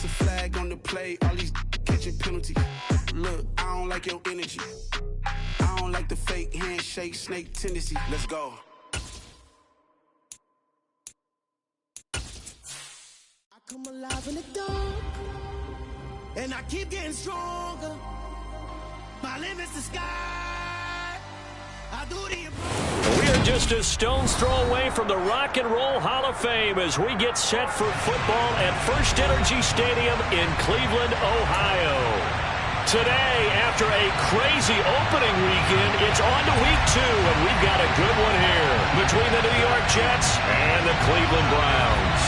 It's a flag on the play, all these catching penalties. Look, I don't like your energy. I don't like the fake handshake, snake tendency. Let's go. I come alive in the dark, and I keep getting stronger. My limit's the sky. I do the We are just a stone's throw away from the Rock and Roll Hall of Fame as we get set for football at First Energy Stadium in Cleveland, Ohio. Today, after a crazy opening weekend, it's on to week 2, and we've got a good one here between the New York Jets and the Cleveland Browns.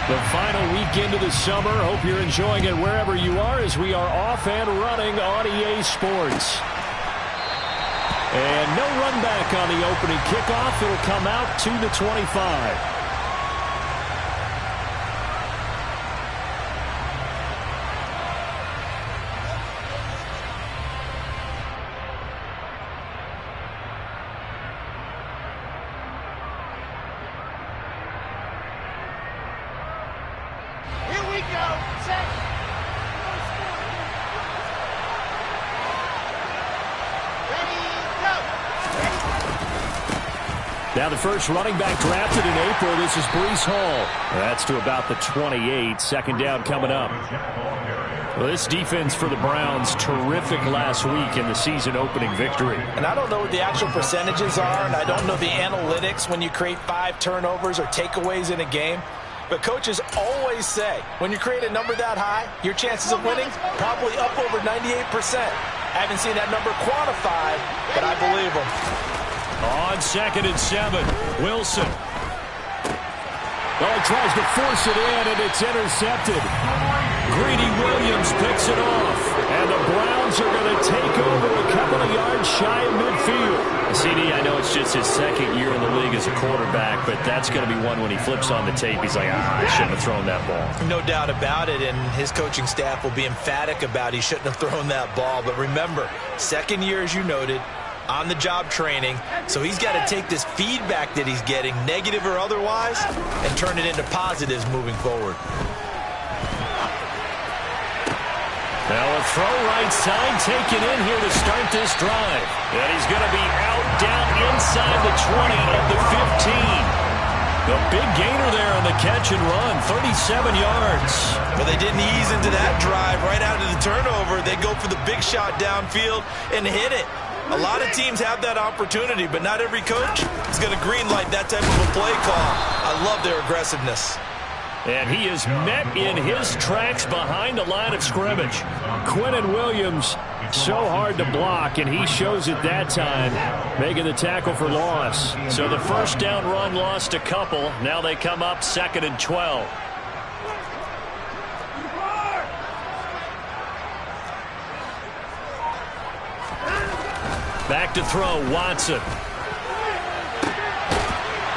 The final weekend of the summer. Hope you're enjoying it wherever you are as we are off and running on EA Sports. And no run back on the opening kickoff. It'll come out to the 25. Now the first running back drafted in April, this is Breece Hall. That's to about the 28. Second down coming up. Well, this defense for the Browns, terrific last week in the season opening victory. And I don't know what the actual percentages are, and I don't know the analytics when you create 5 turnovers or takeaways in a game. But coaches always say, when you create a number that high, your chances of winning probably up over 98%. I haven't seen that number quantified, but I believe them. On 2nd and 7, Wilson. Oh, he tries to force it in, and it's intercepted. Greedy Williams picks it off, and the Browns are going to take over a couple of yards shy of midfield. CD, I know it's just his second year in the league as a quarterback, but that's going to be one when he flips on the tape. He's like, I shouldn't have thrown that ball. No doubt about it, and his coaching staff will be emphatic about he shouldn't have thrown that ball. But remember, second year, as you noted, on-the-job training, so he's got to take this feedback that he's getting, negative or otherwise, and turn it into positives moving forward. Now a throw right side taken in here to start this drive. And he's going to be out down inside the 20 of the 15. The big gainer there on the catch and run, 37 yards. Well, they didn't ease into that drive right out of the turnover. They go for the big shot downfield and hit it. A lot of teams have that opportunity, but not every coach is going to green light that type of a play call. I love their aggressiveness. And he is met in his tracks behind the line of scrimmage. Quinnen Williams, so hard to block, and he shows it that time, making the tackle for loss. So the first down run lost a couple. Now they come up 2nd and 12. Back to throw, Watson.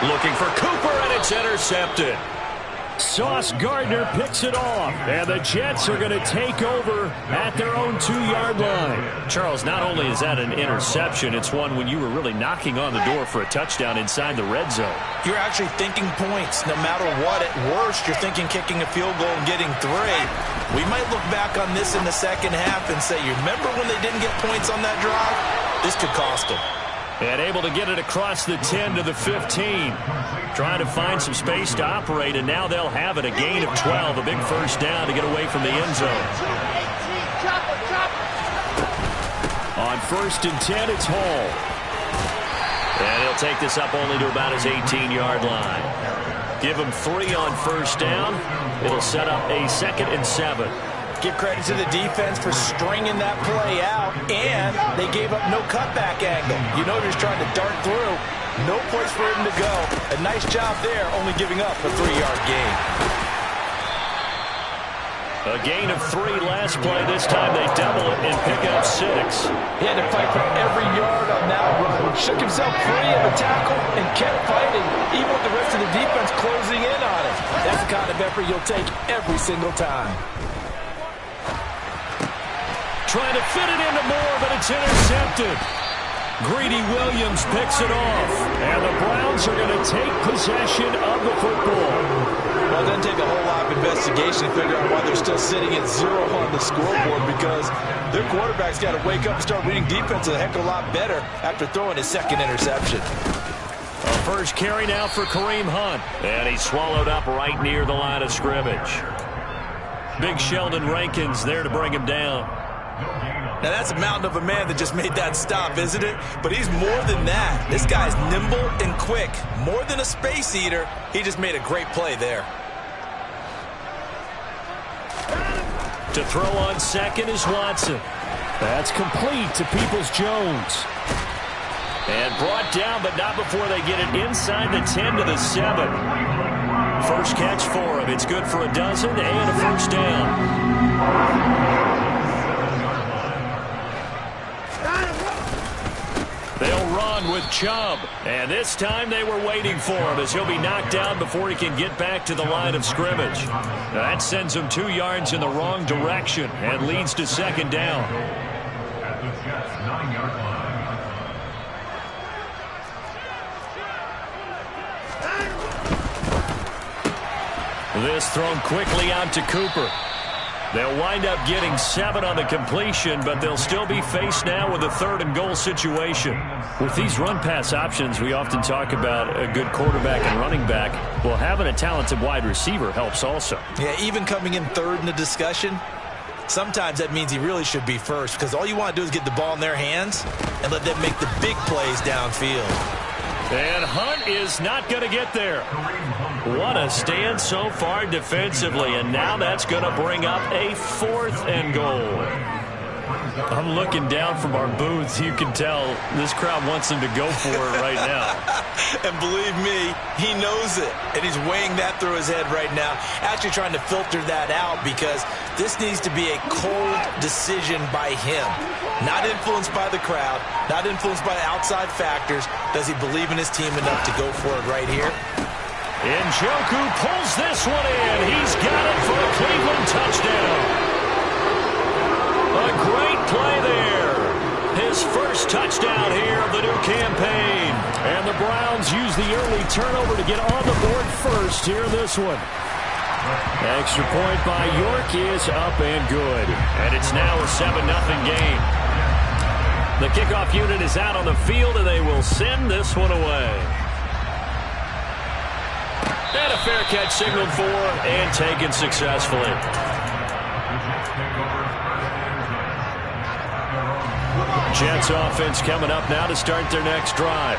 Looking for Cooper, and it's intercepted. Sauce Gardner picks it off, and the Jets are going to take over at their own 2-yard line. Charles, not only is that an interception, it's one when you were really knocking on the door for a touchdown inside the red zone. You're actually thinking points. No matter what, at worst, you're thinking kicking a field goal and getting 3. We might look back on this in the second half and say, you remember when they didn't get points on that drive? This could cost them. And able to get it across the 10 to the 15. Trying to find some space to operate, and now they'll have it. A gain of 12, a big first down to get away from the end zone. On 1st and 10, it's Hall. And he'll take this up only to about his 18-yard line. Give him 3 on first down. It'll set up a 2nd and 7. Give credit to the defense for stringing that play out, and they gave up no cutback angle. You know he's trying to dart through. No place for him to go. A nice job there, only giving up a 3-yard gain. A gain of 3 last play. This time they double it and pick up 6. He had to fight for every yard on that run. Shook himself free of the tackle and kept fighting, even with the rest of the defense closing in on him. That's the kind of effort you'll take every single time. Trying to fit it into Moore, but it's intercepted. Greedy Williams picks it off, and the Browns are going to take possession of the football. Well, Well, it doesn't take a whole lot of investigation to figure out why they're still sitting at 0 on the scoreboard, because their quarterback's got to wake up and start reading defense a heck of a lot better after throwing his second interception. A first carry now for Kareem Hunt, and he's swallowed up right near the line of scrimmage. Big Sheldon Rankins there to bring him down. Now, that's a mountain of a man that just made that stop, isn't it? But he's more than that. This guy's nimble and quick. More than a space eater, he just made a great play there. To throw on second is Watson. That's complete to Peoples-Jones. And brought down, but not before they get it inside the 10 to the 7. First catch for him. It's good for a dozen and a first down. They'll run with Chubb. And this time they were waiting for him as he'll be knocked down before he can get back to the line of scrimmage. Now that sends him 2 yards in the wrong direction and leads to second down. At the Jets' 9-yard line. This thrown quickly out to Cooper. They'll wind up getting 7 on the completion, but they'll still be faced now with a 3rd and goal situation. With these run-pass options, we often talk about a good quarterback and running back. Well, having a talented wide receiver helps also. Yeah, even coming in 3rd in the discussion, sometimes that means he really should be first, because all you want to do is get the ball in their hands and let them make the big plays downfield. And Hunt is not going to get there. What a stand so far defensively, and now that's going to bring up a 4th and goal. I'm looking down from our booths. You can tell this crowd wants him to go for it right now. And believe me, he knows it, and he's weighing that through his head right now, actually trying to filter that out, because this needs to be a cold decision by him. Not influenced by the crowd, not influenced by outside factors. Does he believe in his team enough to go for it right here? Njoku pulls this one in. He's got it for a Cleveland touchdown. A great play there. His first touchdown here of the new campaign. And the Browns use the early turnover to get on the board first here in this one. Extra point by York is up and good. And it's now a 7-0 game. The kickoff unit is out on the field, and they will send this one away. And a fair catch signaled for and taken successfully. Jets offense coming up now to start their next drive.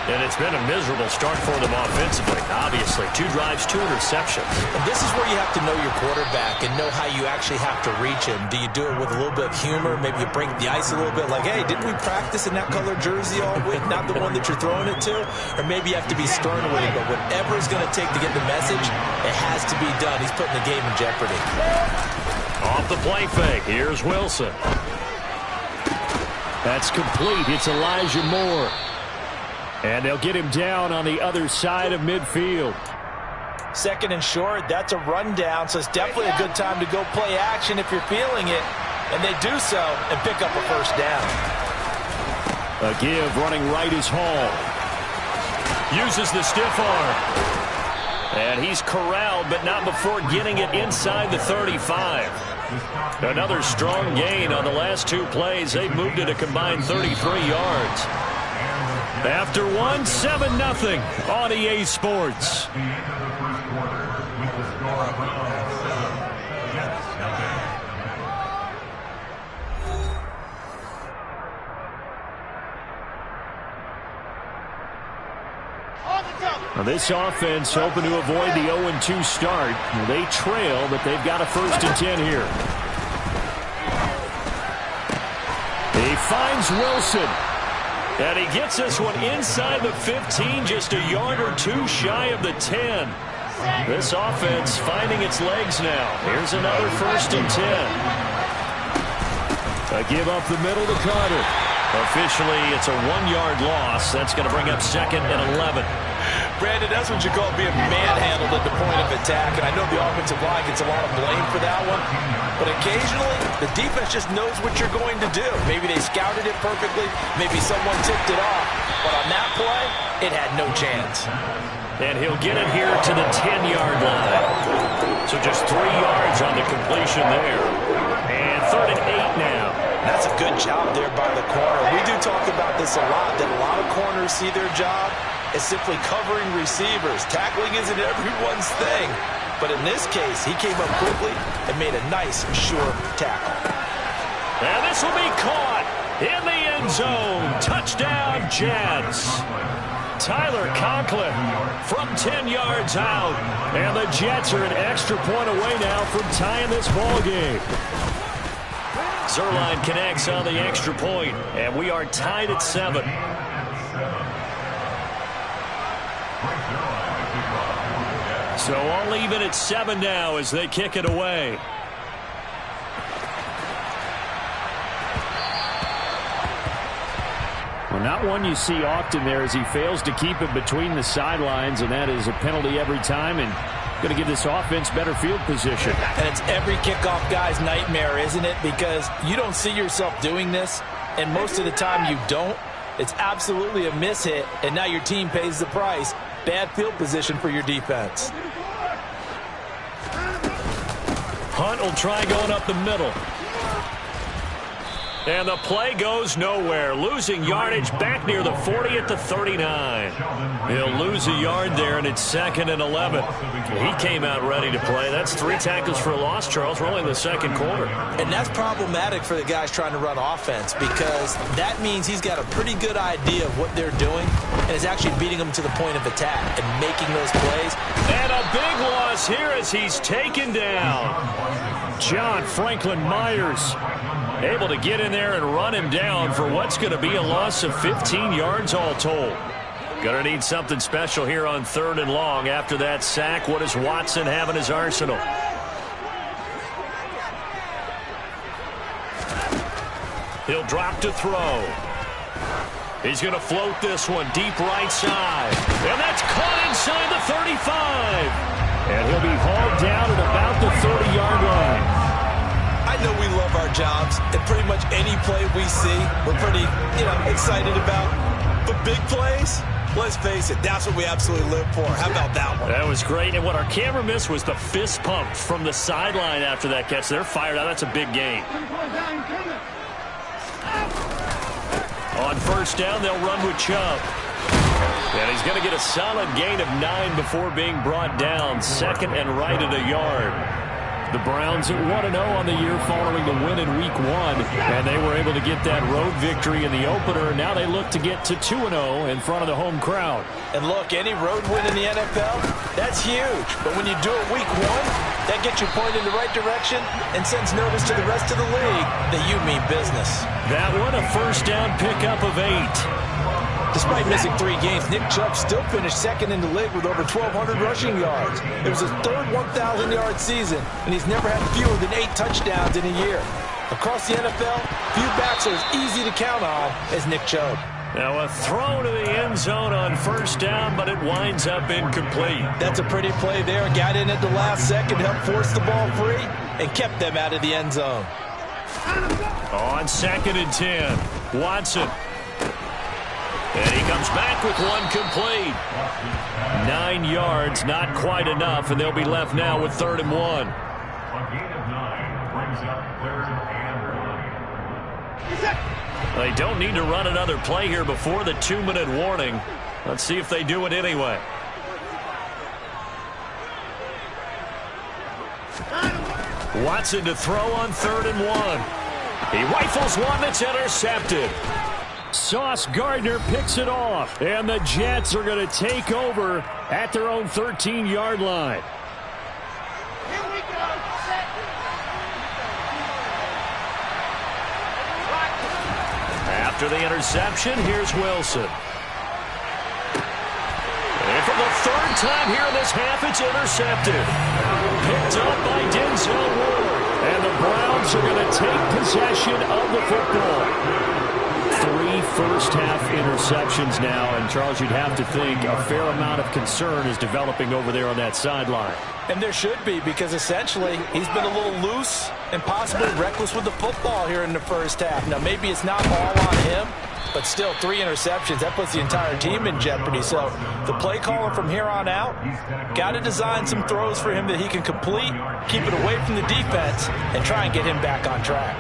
And it's been a miserable start for them offensively. Obviously, 2 drives, 2 interceptions. And this is where you have to know your quarterback and know how you actually have to reach him. Do you do it with a little bit of humor? Maybe you break the ice a little bit, like, hey, didn't we practice in that color jersey all week? Not the one that you're throwing it to? Or maybe you have to be stern with it, but whatever it's going to take to get the message, it has to be done. He's putting the game in jeopardy. Off the play fake, here's Wilson. That's complete. It's Elijah Moore. And they'll get him down on the other side of midfield. 2nd and short, that's a rundown, so it's definitely a good time to go play action if you're feeling it. And they do so and pick up a first down. A give running right is Hall. Uses the stiff arm. And he's corralled, but not before getting it inside the 35. Another strong gain on the last 2 plays. They've moved it a combined 33 yards. After 1, 7-0 on EA Sports. Now this offense hoping to avoid the 0-2 start. They trail, but they've got a 1st and 10 here. He finds Wilson. And he gets this one inside the 15, just a yard or 2 shy of the 10. This offense finding its legs now. Here's another 1st and 10. A give up the middle to Carter. Officially, it's a 1-yard loss. That's going to bring up 2nd and 11. Brandon, that's what you call being manhandled at the point of attack. And I know the offensive line gets a lot of blame for that one. But occasionally, the defense just knows what you're going to do. Maybe they scouted it perfectly. Maybe someone tipped it off. But on that play, it had no chance. And he'll get it here to the 10-yard line. completion there. And 3rd and 8 now. That's a good job there by the corner. We do talk about this a lot, that a lot of corners see their job as simply covering receivers. Tackling isn't everyone's thing. But in this case, he came up quickly and made a nice, sure tackle. And this will be caught in the end zone. Touchdown, Jets. Tyler Conklin from 10 yards out. And the Jets are an extra point away now from tying this ball game. Zuerlein connects on the extra point, and we are tied at 7. So all even at 7 now as they kick it away. Well, not one you see often there as he fails to keep it between the sidelines, and that is a penalty every time, and going to give this offense better field position. And it's every kickoff guy's nightmare, isn't it? Because you don't see yourself doing this, and most of the time you don't. It's absolutely a mishit, and now your team pays the price. Bad field position for your defense. Hunt will try going up the middle. And the play goes nowhere. Losing yardage back near the 40 at the 39. He'll lose a yard there, and it's 2nd and 11. He came out ready to play. That's 3 tackles for a loss, Charles. We're only in the 2nd quarter. And that's problematic for the guys trying to run offense, because that means he's got a pretty good idea of what they're doing and is actually beating them to the point of attack and making those plays. And a big loss here as he's taken down. John Franklin Myers able to get in there and run him down for what's going to be a loss of 15 yards all told. Going to need something special here on 3rd and long after that sack. What does Watson have in his arsenal? He'll drop to throw. He's going to float this one deep right side. And that's caught inside the 35. And he'll be hauled down at about the 30-yard line. I know we love our jobs, and pretty much any play we see, we're pretty, excited about. But big plays, let's face it, that's what we absolutely live for. How about that one? That was great, and what our camera missed was the fist pump from the sideline after that catch. They're fired out. That's a big gain. On 1st down, they'll run with Chubb. And he's going to get a solid gain of 9 before being brought down. 2nd and right at a yard. The Browns at 1-0 on the year following the win in Week 1. And they were able to get that road victory in the opener. Now they look to get to 2-0 in front of the home crowd. And look, any road win in the NFL, that's huge. But when you do it Week 1, that gets you pointed in the right direction and sends notice to the rest of the league that you mean business. That one, a 1st down pickup of 8. Despite missing 3 games, Nick Chubb still finished 2nd in the league with over 1,200 rushing yards. It was his 3rd 1,000-yard season, and he's never had fewer than 8 touchdowns in a year. Across the NFL, few backs are as easy to count on as Nick Chubb. Now a throw to the end zone on 1st down, but it winds up incomplete. That's a pretty play there. Got in at the last second, helped force the ball free, and kept them out of the end zone. On 2nd and 10, Watson. And he comes back with one complete. 9 yards, not quite enough, and they'll be left now with 3rd and 1. A gain of 9 brings up 3rd and 1. They don't need to run another play here before the 2-minute warning. Let's see if they do it anyway. Watson to throw on 3rd and 1. He rifles one that's intercepted. Sauce Gardner picks it off, and the Jets are going to take over at their own 13-yard line. Here we go. Set. After the interception, here's Wilson. And for the 3rd time here in this half, it's intercepted. Picked up by Denzel Ward. And the Browns are going to take possession of the football. 3 first-half interceptions now, and Charles, you'd have to think a fair amount of concern is developing over there on that sideline. And there should be, because essentially he's been a little loose and possibly reckless with the football here in the 1st half. Now, maybe it's not all on him, But still, 3 interceptions, that puts the entire team in jeopardy. So the play caller from here on out got to design some throws for him that he can complete, keep it away from the defense, and try and get him back on track.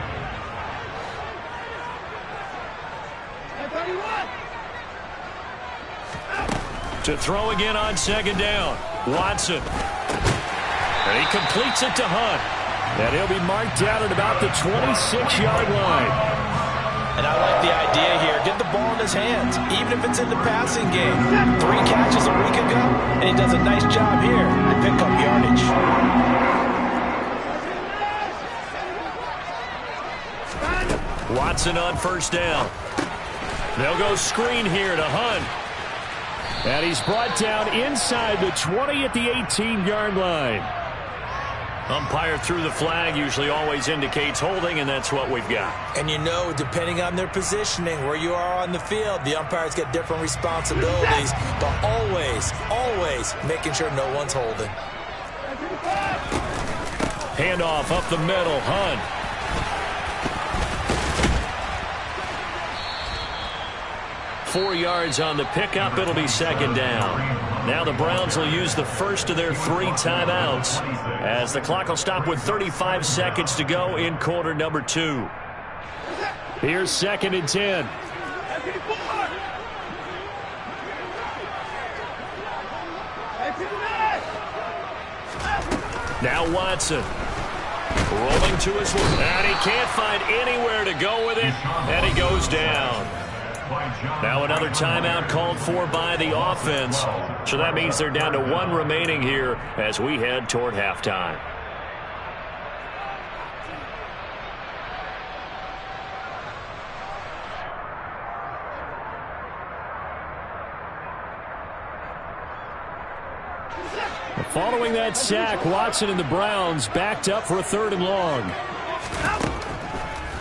To throw again on second down. Watson. And he completes it to Hunt. And he'll be marked down at about the 26-yard line. And I like the idea here. Get the ball in his hands, even if it's in the passing game. 3 catches a week ago, and he does a nice job here to pick up yardage. Watson on first down. They'll go screen here to Hunt. And he's brought down inside the 20 at the 18-yard line. Umpire threw the flag, usually always indicates holding, and that's what we've got. And you know, depending on their positioning, where you are on the field, the umpires get different responsibilities, but always making sure no one's holding. Handoff up the middle, Hunt. Four yards on the pickup. It'll be second down. Now the Browns will use the first of their 3 timeouts as the clock will stop with 35 seconds to go in quarter number 2. Here's second and 10. Now Watson. Rolling to his left. And he can't find anywhere to go with it. And he goes down. Now another timeout called for by the offense. So that means they're down to 1 remaining here as we head toward halftime. Following that sack, Watson and the Browns backed up for a 3rd and long.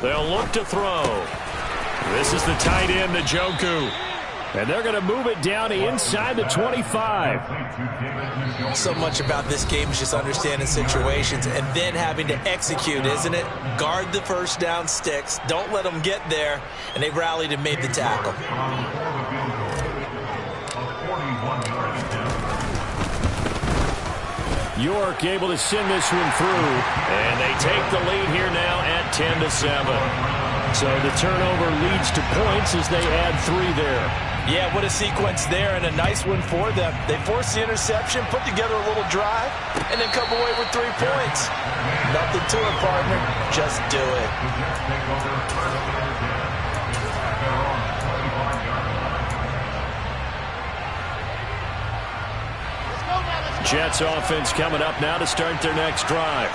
They'll look to throw. This is the tight end, Njoku. And they're going to move it down inside the 25. So much about this game is just understanding situations and then having to execute, isn't it? Guard the first down sticks. Don't let them get there. And they rallied and made the tackle. York able to send this one through. And they take the lead here now at 10-7. So the turnover leads to points as they add 3 there. Yeah, what a sequence there, and a nice one for them. They force the interception, put together a little drive, and then come away with 3 points. Nothing to it, partner. Just do it. Jets offense coming up now to start their next drive.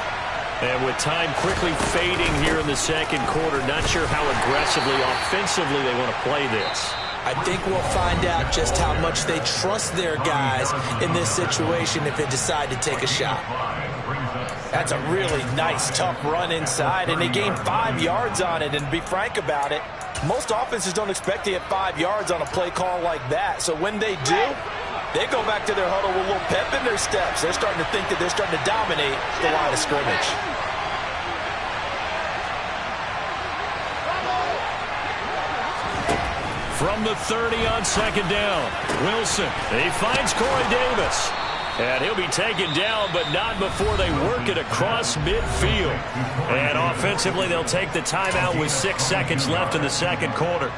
And with time quickly fading here in the second quarter, not sure how aggressively, offensively they want to play this. I think we'll find out just how much they trust their guys in this situation if they decide to take a shot. That's a really nice, tough run inside, and they gained 5 yards on it. And to be frank about it, most offenses don't expect to get 5 yards on a play call like that. So when they do, they go back to their huddle with a little pep in their steps. They're starting to think that they're starting to dominate the line of scrimmage. From the 30 on second down, Wilson. He finds Corey Davis. And he'll be taken down, but not before they work it across midfield. And offensively, they'll take the timeout with 6 seconds left in the second quarter.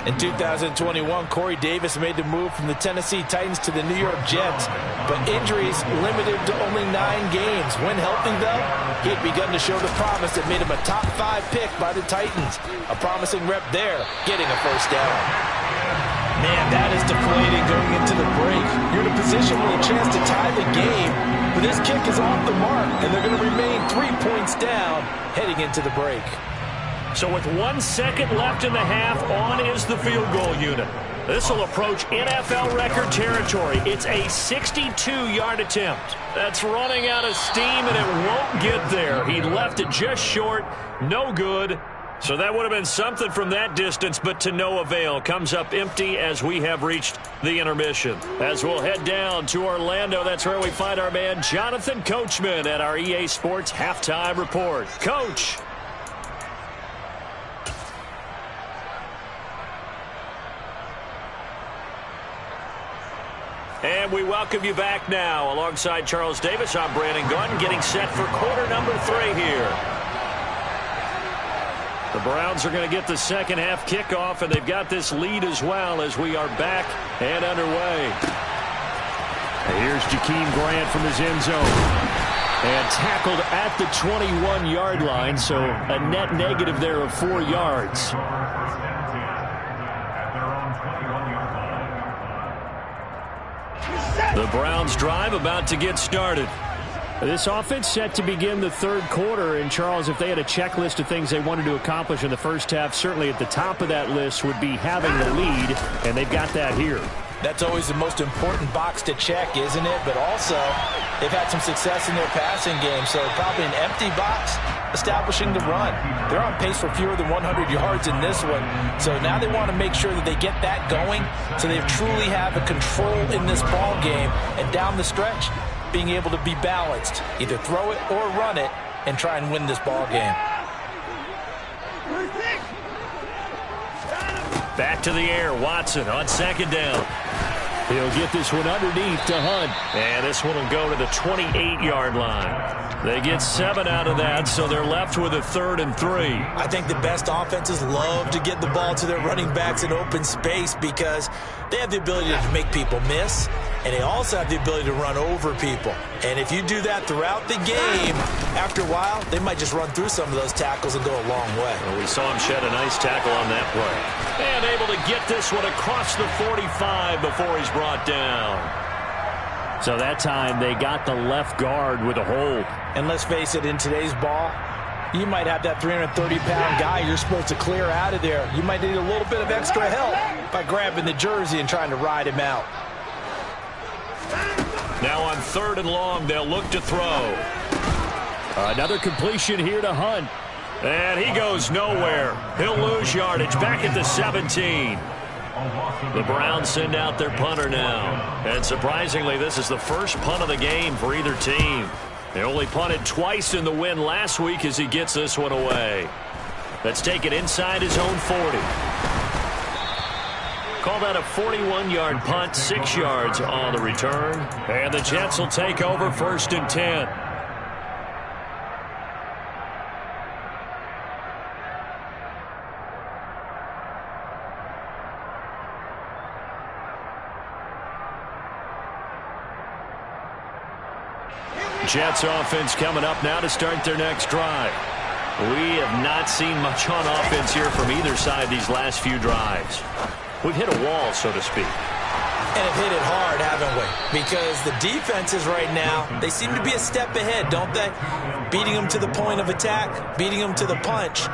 In 2021, Corey Davis made the move from the Tennessee Titans to the New York Jets, but injuries limited to only 9 games. When healthy, though, he had begun to show the promise that made him a top 5 pick by the Titans. A promising rep there, getting a first down. Man, that is deflating going into the break. You're in a position with a chance to tie the game, but this kick is off the mark, and they're going to remain 3 points down heading into the break. So with 1 second left in the half, on is the field goal unit. This will approach NFL record territory. It's a 62-yard attempt. That's running out of steam, and it won't get there. He left it just short. No good. So that would have been something from that distance, but to no avail. Comes up empty as we have reached the intermission. As we'll head down to Orlando, that's where we find our man Jonathan Coachman at our EA Sports Halftime Report. Coach. welcome you back now. Alongside Charles Davis, I'm Brandon Gunn, getting set for quarter number 3 here. The Browns are going to get the second half kickoff, and they've got this lead as well as we are back and underway. Here's Jakeem Grant from his end zone. And tackled at the 21-yard line, so a net negative there of 4 yards. The Browns drive about to get started. This offense set to begin the third quarter. And, Charles, if they had a checklist of things they wanted to accomplish in the first half, certainly at the top of that list would be having the lead, and they've got that here. That's always the most important box to check, isn't it? But also, they've had some success in their passing game, so probably an empty box establishing the run. They're on pace for fewer than 100 yards in this one, so now they want to make sure that they get that going so they truly have a control in this ball game, and down the stretch, being able to be balanced, either throw it or run it, and try and win this ball game. Back to the air, Watson on second down. He'll get this one underneath to Hunt. And this one will go to the 28-yard line. They get 7 out of that, so they're left with a 3rd and 3. I think the best offenses love to get the ball to their running backs in open space because they have the ability to make people miss, and they also have the ability to run over people. And if you do that throughout the game, after a while, they might just run through some of those tackles and go a long way. Well, we saw him shed a nice tackle on that play. And able to get this one across the 45 before he's brought down. So that time they got the left guard with a hold. And let's face it, in today's ball, you might have that 330-pound guy you're supposed to clear out of there. You might need a little bit of extra help by grabbing the jersey and trying to ride him out. Now on 3rd and long, they'll look to throw. Another completion here to Hunt. And he goes nowhere. He'll lose yardage back at the 17. The Browns send out their punter now. And surprisingly, this is the first punt of the game for either team. They only punted twice in the win last week as he gets this one away. Let's take it inside his own 40. Call that a 41-yard punt, 6 yards on the return. And the Jets will take over 1st and 10. Jets offense coming up now to start their next drive. We have not seen much on offense here from either side these last few drives. We've hit a wall, so to speak. And have hit it hard, haven't we? Because the defenses right now, they seem to be a step ahead, don't they? Beating them to the point of attack, beating them to the punch.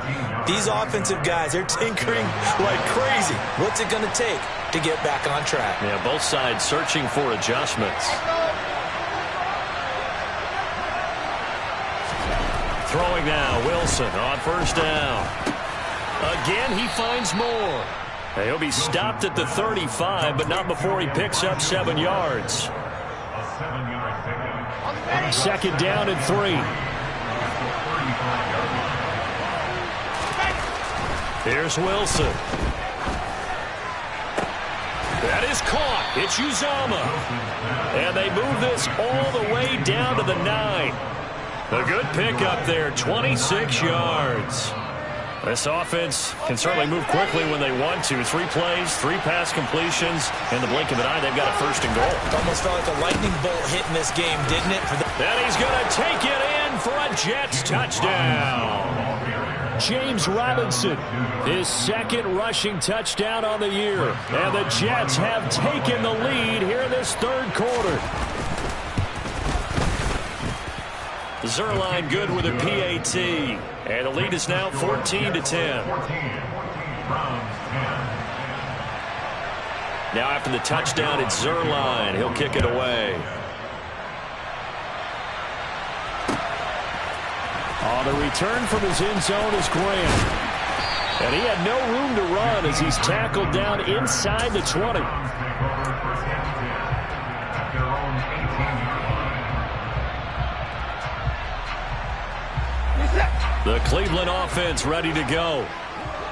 These offensive guys, they're tinkering like crazy. What's it going to take to get back on track? Yeah, both sides searching for adjustments. Throwing now, Wilson on 1st down. Again, he finds more. He'll be stopped at the 35, but not before he picks up 7 yards. 2nd down and 3. Here's Wilson. That is caught. It's Uzomah. And they move this all the way down to the 9. A good pickup there, 26 yards. This offense can certainly move quickly when they want to. 3 plays, 3 pass completions. In the blink of an eye, they've got a 1st and goal. It almost felt like a lightning bolt hit in this game, didn't it? And he's going to take it in for a Jets touchdown. James Robinson, his 2nd rushing touchdown on the year. And the Jets have taken the lead here in this 3rd quarter. Zuerlein good with a PAT. And the lead is now 14-10. Now after the touchdown, it's Zuerlein. He'll kick it away. On the return from his end zone is Grant. And he had no room to run as he's tackled down inside the 20. The Cleveland offense ready to go.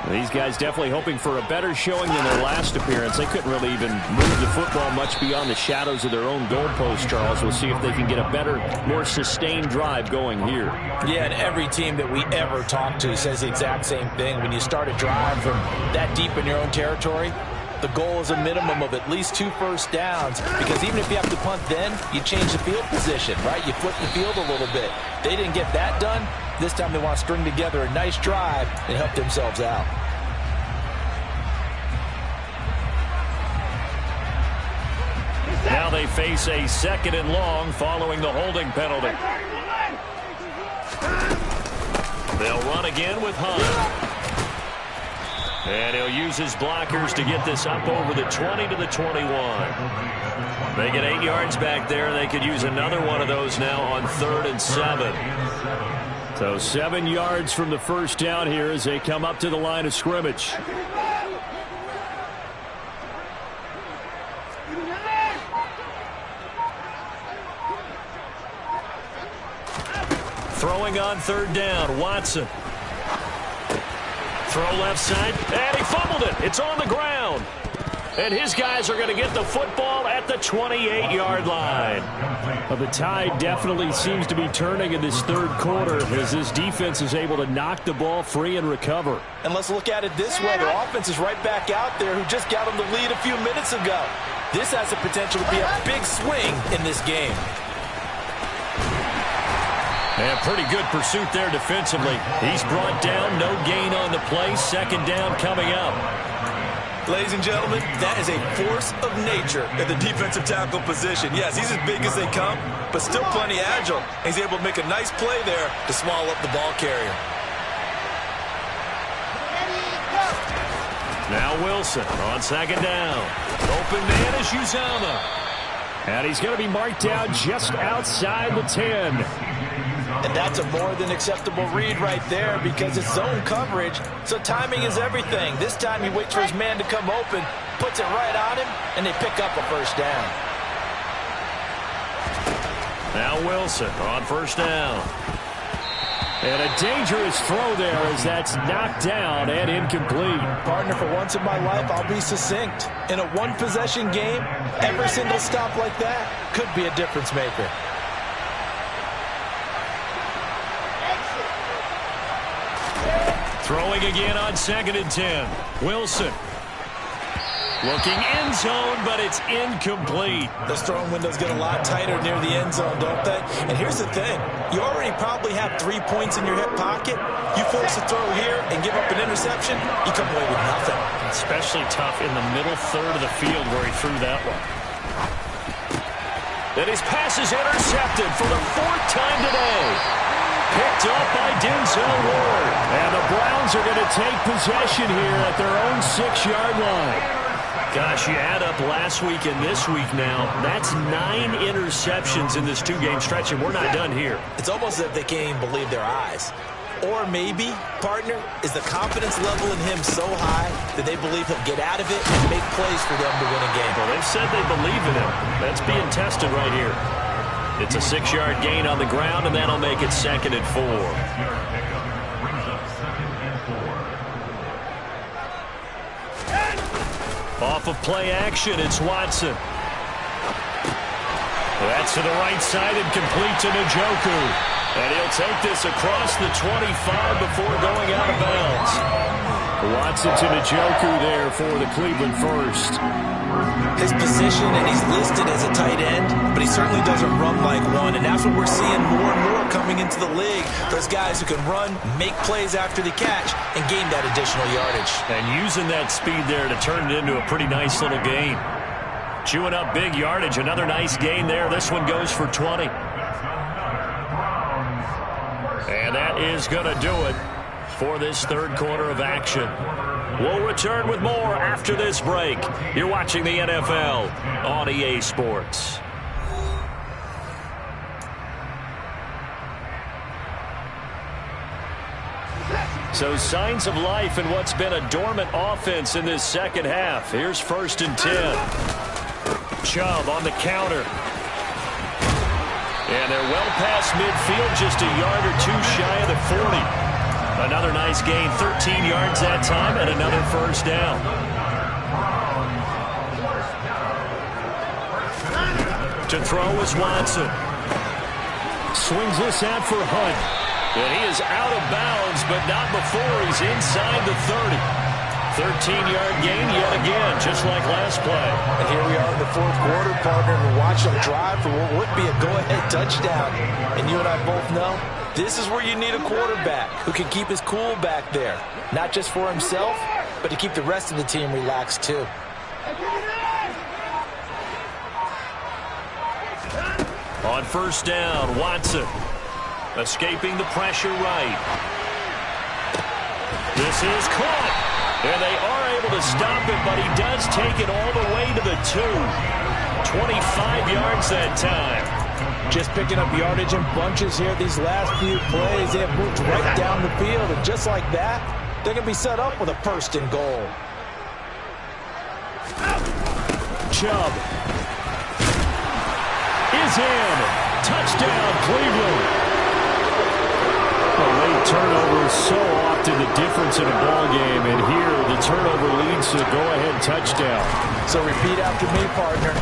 These guys definitely hoping for a better showing than their last appearance. They couldn't really even move the football much beyond the shadows of their own goalpost, Charles. We'll see if they can get a better, more sustained drive going here. Yeah, and every team that we ever talk to says the exact same thing. When you start a drive from that deep in your own territory, the goal is a minimum of at least 2 first downs, because even if you have to punt then, you change the field position, right? You flip the field a little bit. They didn't get that done. This time they want to string together a nice drive and help themselves out. Now they face a 2nd and long following the holding penalty. They'll run again with Hunt. And he'll use his blockers to get this up over the 20 to the 21. They get 8 yards back there, and they could use another one of those now on 3rd and 7. So 7 yards from the first down here as they come up to the line of scrimmage. Throwing on 3rd down, Watson. Throw left side, and he fumbled it. It's on the ground. And his guys are going to get the football at the 28-yard line. Well, the tide definitely seems to be turning in this 3rd quarter as this defense is able to knock the ball free and recover. And let's look at it this way. Their offense is right back out there who just got them the lead a few minutes ago. This has the potential to be a big swing in this game. And pretty good pursuit there defensively. He's brought down, no gain on the play. 2nd down coming up. Ladies and gentlemen, that is a force of nature at the defensive tackle position. Yes, he's as big as they come, but still plenty agile. He's able to make a nice play there to swallow up the ball carrier. Now Wilson on 2nd down. Open man is Uzomah. And he's going to be marked down just outside the 10. And that's a more than acceptable read right there because it's zone coverage, so timing is everything. This time he waits for his man to come open, puts it right on him, and they pick up a first down. Now Wilson on 1st down. And a dangerous throw there as that's knocked down and incomplete. Partner, for once in my life, I'll be succinct. In a one-possession game, every single stop like that could be a difference maker. Throwing again on 2nd and 10. Wilson. Looking end zone, but it's incomplete. Those throwing windows get a lot tighter near the end zone, don't they? And here's the thing. You already probably have 3 points in your hip pocket. You force a throw here and give up an interception, you come away with nothing. Especially tough in the middle 3rd of the field where he threw that one. And his pass is intercepted for the 4th time today. Picked up by Denzel Ward. And the Browns are going to take possession here at their own 6-yard line. Gosh, you add up last week and this week now. That's 9 interceptions in this 2-game stretch, and we're not done here. It's almost as if they can't even believe their eyes. Or maybe, partner, is the confidence level in him so high that they believe he'll get out of it and make plays for them to win a game. Well, they've said they believe in him. That's being tested right here. It's a 6-yard gain on the ground, and that'll make it 2nd and 4. Off of play action, it's Watson. That's to the right side and complete to Njoku. And he'll take this across the 25 before going out of bounds. Watson to Njoku there for the Cleveland first. His position, and he's listed as a tight end, but he certainly doesn't run like one, and that's what we're seeing more and more coming into the league. Those guys who can run, make plays after the catch, and gain that additional yardage. And using that speed there to turn it into a pretty nice little gain. Chewing up big yardage, another nice gain there. This one goes for 20. And that is going to do it for this 3rd quarter of action. We'll return with more after this break. You're watching the NFL on EA Sports. So signs of life in what's been a dormant offense in this 2nd half. Here's 1st and 10. Chubb on the counter. And they're well past midfield, just a yard or 2 shy of the 40. Another nice gain, 13 yards that time, and another first down. To throw is Watson. Swings this out for Hunt. And he is out of bounds, but not before he's inside the 30. 13-yard gain yet again, just like last play. And here we are in the fourth quarter, partner, and watch them drive for what would be a go-ahead touchdown. And you and I both know this is where you need a quarterback who can keep his cool back there. Not just for himself, but to keep the rest of the team relaxed too. On first down, Watson escaping the pressure right. This is caught. And they are able to stop it, but he does take it all the way to the 2. 25 yards that time. Just picking up yardage in bunches here these last few plays. They have moved right down the field, and just like that, they're going to be set up with a first and goal. Chubb is in. Touchdown, Cleveland. A late turnover is so often the difference in a ball game, and here the turnover leads to a go-ahead touchdown. So repeat after me, partner.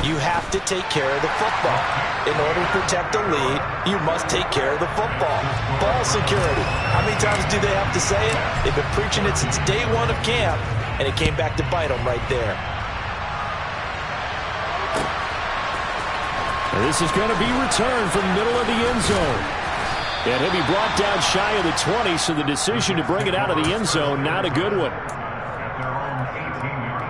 You have to take care of the football. In order to protect the lead, you must take care of the football. Ball security. How many times do they have to say it? They've been preaching it since day one of camp, and it came back to bite them right there. This is going to be returned from the middle of the end zone. And he'll be brought down shy of the 20, so the decision to bring it out of the end zone, not a good one. At their own 18-yard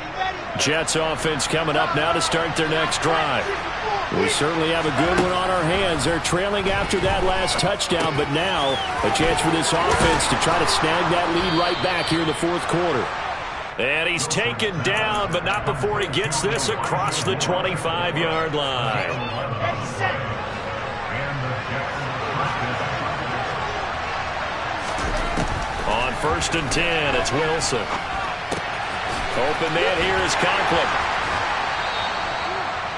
line. Jets offense coming up now to start their next drive. We certainly have a good one on our hands. They're trailing after that last touchdown, but now a chance for this offense to try to snag that lead right back here in the fourth quarter. And he's taken down, but not before he gets this across the 25-yard line. On first and 10, it's Wilson. Open man here is Conklin.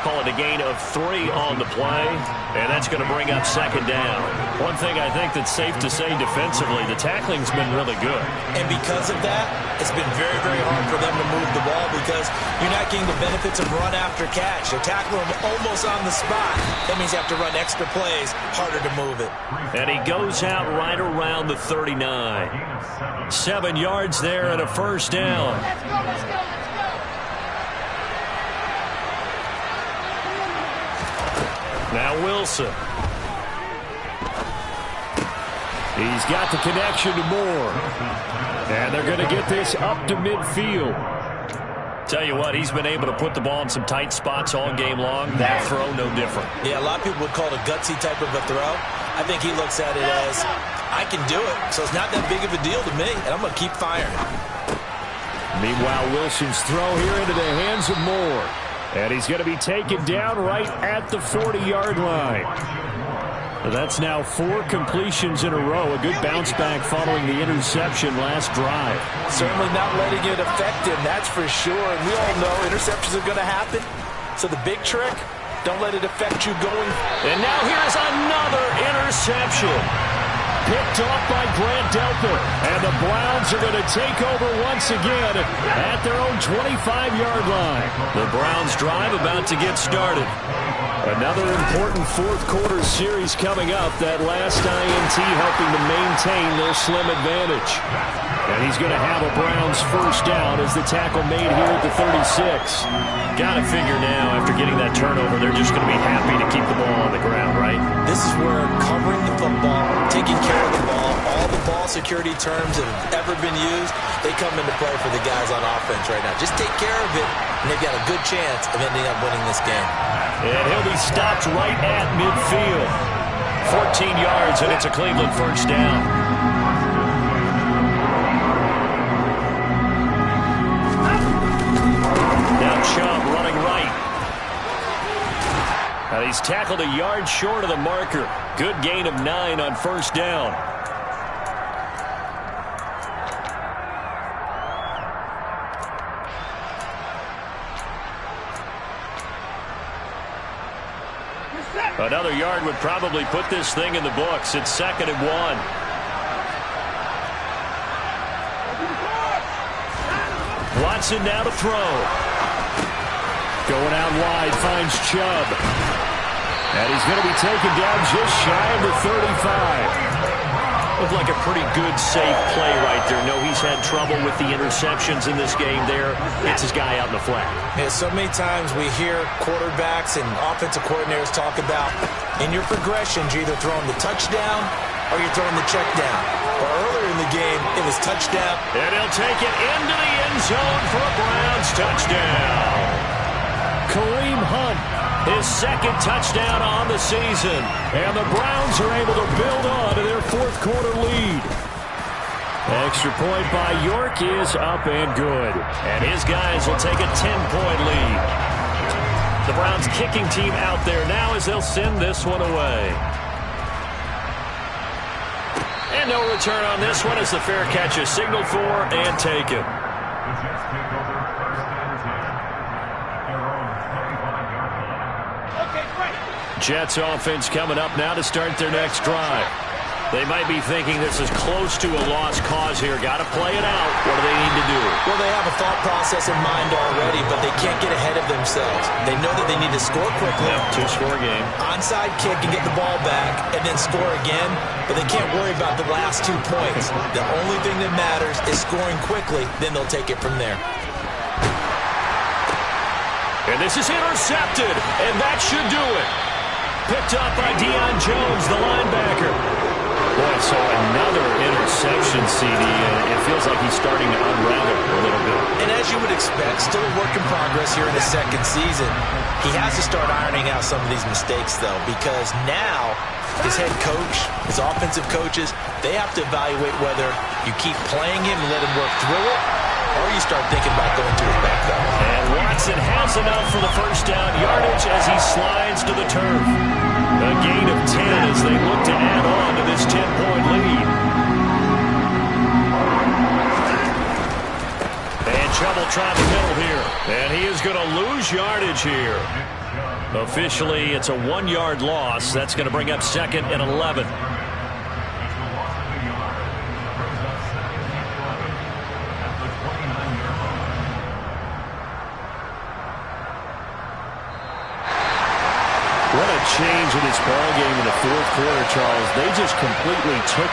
Call it a gain of 3 on the play, and that's going to bring up second down. One thing I think that's safe to say defensively, the tackling's been really good. And because of that, it's been very, very hard for them to move the ball because you're not getting the benefits of run after catch. They're tackling them almost on the spot. That means you have to run extra plays, harder to move it. And he goes out right around the 39. 7 yards there and a first down. Let's go, let's go, let's go. Now Wilson. He's got the connection to Moore. And they're going to get this up to midfield. Tell you what, he's been able to put the ball in some tight spots all game long. That throw, no different. Yeah, a lot of people would call it a gutsy type of a throw. I think he looks at it as, I can do it, so it's not that big of a deal to me, and I'm going to keep firing. Meanwhile, Wilson's throw here into the hands of Moore. And he's going to be taken down right at the 40-yard line. That's now 4 completions in a row. A good bounce back following the interception last drive. Certainly not letting it affect him, that's for sure. And we all know interceptions are going to happen. So the big trick, don't let it affect you going. And now here's another interception. Picked off by Grant Delpit. And the Browns are going to take over once again at their own 25-yard line. The Browns drive about to get started. Another important fourth quarter series coming up. That last INT helping to maintain their slim advantage. And he's going to have a Browns first down as the tackle made here at the 36. Got to figure now, after getting that turnover, they're just going to be happy to keep the ball on the ground, right? This is where covering the football, taking care of the ball, all the ball security terms that have ever been used, they come into play for the guys on offense right now. Just take care of it, and they've got a good chance of ending up winning this game. And he'll be stopped right at midfield. 14 yards, and it's a Cleveland first down. Now Chubb running right. And he's tackled a yard short of the marker. Good gain of 9 on first down. Another yard would probably put this thing in the books. It's 2nd and 1. Watson now to throw. Going out wide, finds Chubb. And he's going to be taken down just shy of the 35. Looked like a pretty good, safe play right there. No, he's had trouble with the interceptions in this game there. It's his guy out in the flat. Yeah, so many times we hear quarterbacks and offensive coordinators talk about, in your progressions, you're either throwing the touchdown or you're throwing the check down. Or earlier in the game, it was touchdown. And he'll take it into the end zone for a Browns touchdown. Kareem Hunt, his 2nd touchdown on the season. And the Browns are able to build on to their 4th quarter lead. Extra point by York is up and good. And his guys will take a 10-point lead. The Browns kicking team out there now as they'll send this one away. And no return on this one as the fair catch is signaled for and taken. The Jets take over 1st and 10 at their own 25-yard line. Okay, great. Jets offense coming up now to start their next drive. They might be thinking this is close to a lost cause here. Got to play it out. What do they need to do? Well, they have a thought process in mind already, but they can't get ahead of themselves. They know that they need to score quickly. Yep, 2-score game. Onside kick and get the ball back and then score again, but they can't worry about the last 2 points. The only thing that matters is scoring quickly, then they'll take it from there. And this is intercepted, and that should do it. Picked up by Deion Jones, the linebacker. Boy, so another interception, CD, and it feels like he's starting to unravel a little bit. And as you would expect, still a work in progress here in his 2nd season. He has to start ironing out some of these mistakes, though, because now his head coach, his offensive coaches, they have to evaluate whether you keep playing him and let him work through it, or you start thinking about going to his backup. And Watson has enough for the 1st down yardage as he slides to the turf. A gain of 10 as they look to add on to this 10-point lead. And Chubb will try the middle here. And he is going to lose yardage here. Officially, it's a 1-yard loss. That's going to bring up 2nd and 11. What a change in this ball game in the 4th quarter, Charles. They just completely took